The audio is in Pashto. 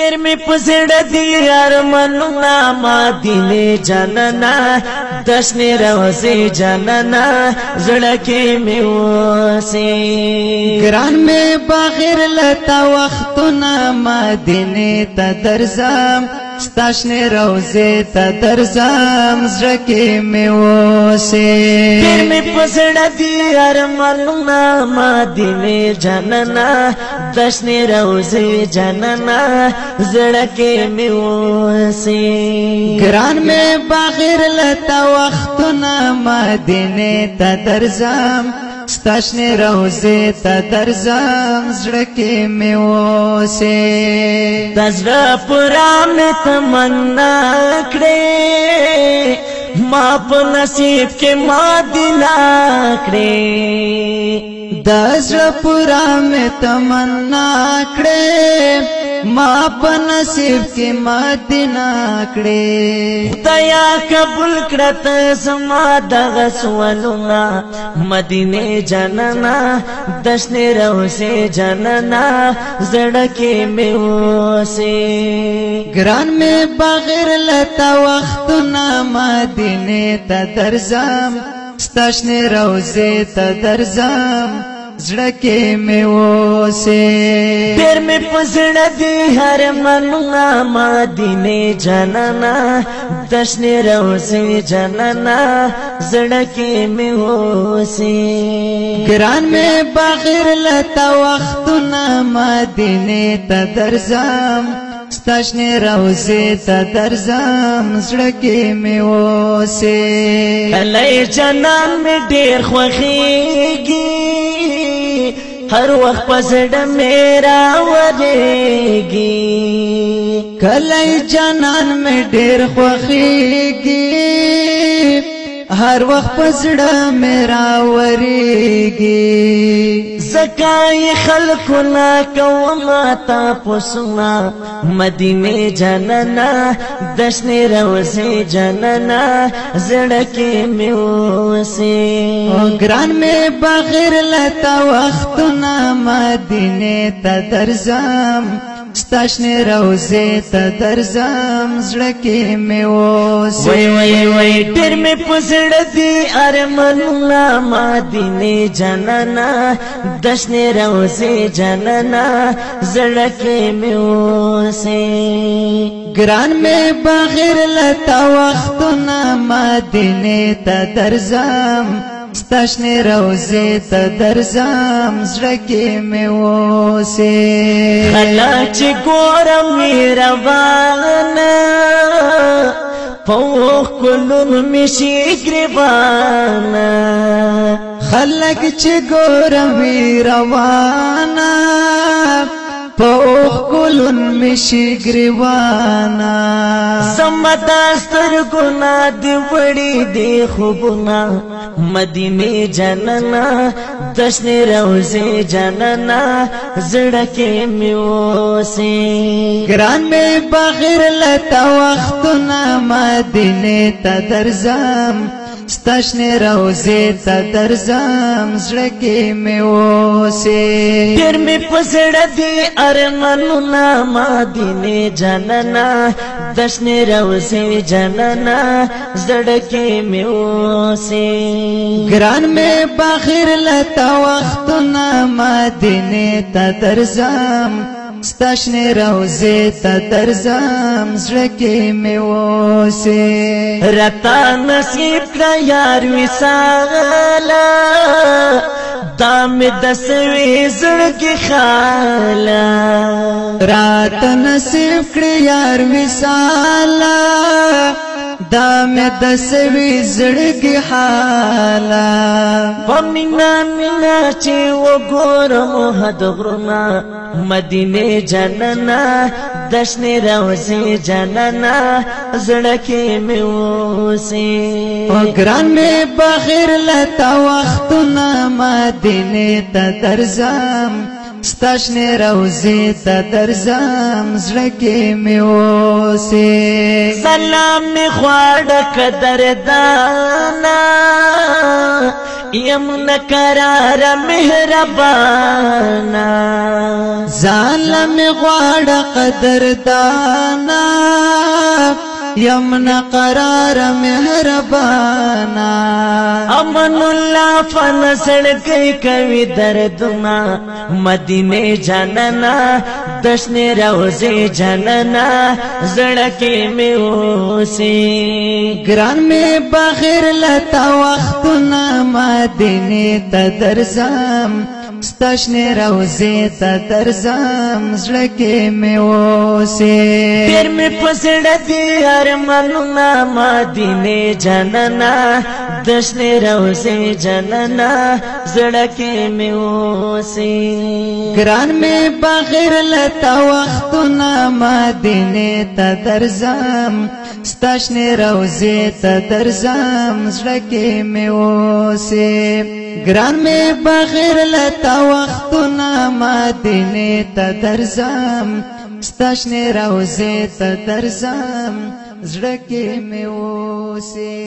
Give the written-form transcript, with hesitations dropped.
ډېر مې په زړه دي ارمانونه مدینې جانانه د شنې روضې جانانه زړه کې مې اوسې ګران مې بغیر له تا وختونه مدینې ته درځم ستا شنې روضې ته درځم زړه کې مې اوسې ډېر مې په زړه دي ارمانونه مدینې جانانه د شنې روضې جانانه زړه کې مې اوسې ګران مې بغیر له تا وختونه مدینې ته درځم ستا شنې روضې ته درځم زړه کې مې اوسې د زړه پوره مې تمنا کړې ما په نصیب کې مدینه کړې د زړه پوره مې تمنا کړې ما په نصیب کې مدینه کړې خدایا قبول کړه ته زما دغه سوالونه مدینې جانانه د شنې روضې جانانه زړه کې مې اوسې ګران مې بغیر له تا وختونه مدینې ته درځم ستا شنې روضې ته درځم زړه کې مې اوسې ډېر مې په زړه دي ارمانونه مدینې جانانه د شنې روضې جانانه زړه کې مې اوسې ګران مې بغیر له تا وختونه مدینې ته درځم ستا شنې روضې ته درځم زړه کې مې اوسې کلی جانان مې ډېر خوښېږي هر وخت په زړه مې راورېږي کلی جانان مې ډېر خوښېږي هر وخت په زړه مې راورېږي زکه یې خلکونه کومه تپوسونه مدینې جانانه د شنې روضې جانانه زړه کې مې اوسې ګران مې بغیر له تا وختونه مدینې ته درځم ستا شنې روضې ته درځم زړه کې مې اوسې وای وای وای ډېر مې په زړه دي ارمانونه مدینې جانانه د شنې روضې جانانه زړه کې مې اوسې ګران مې بغیر له تا وختونه مدینې ته درځم ستا شنې روضې ته درځم زړه کې مې اوسې خلک چې ګورم وي روانه په ښکلونو مې شي ګریوانه خلک چې ګورم وي روانه په ښکلونو مې شي ګریوانه زما د سترګونه دې وړي دي خوبونه مدینې جانانه د شنې روضې جانانه زړه کې مې اوسې ګران مې بغیر له تا وختونه مدینې ته درځم ستا شنې روضې ته درځم زړه کې مې اوسې ډېر مې په زړه دي ارمانونه مدینې جانانه د شنې روضې جانانه زړه کې مې اوسې ګران مې بغیر له تا وختونه مدینې ته درځم ستا شنې روضې ته درځم زړه کې مې اوسې راته نصیب کړه یار وصاله دا مې د سوي زړګي خاله راته نصیب کړه یار وصاله دا مې د سوي زړګي حاله پمینا مینا چې وګورم حد غرنا مدینې جانانه د شنې روضې جانانه زړه کې مې اوسې ګران مې بغیر له تا وختونه مدینې ته درځم ستا شنې روضې ته درځم زړه کې مې اوسې سلام مې غواړه قدردانه یم نقرار مهربانا ظالم غواړ قدردانا یم نقرار مهربانا امن الله فن سڑکی کوي دردنا مدینه جاننا دشن روزه جاننا زړکی می اوسي ګران می بغیر لتا وختونه مدینه ته درځم ستاشنه روزه ته درځم زړکی می اوسي تیر می پسړه دی ارمانونه مدینه جاننا دشن روزه جاننا زړکی می اوسي ګران می بغیر لتا وختونه مدینه ته درځم ستاشنه روزه ته درځم زړکی می اوسي ګران می بغیر لتا وختونه مدینه ته درځم ستاشنه روزه ته درځم زړکی می اوسي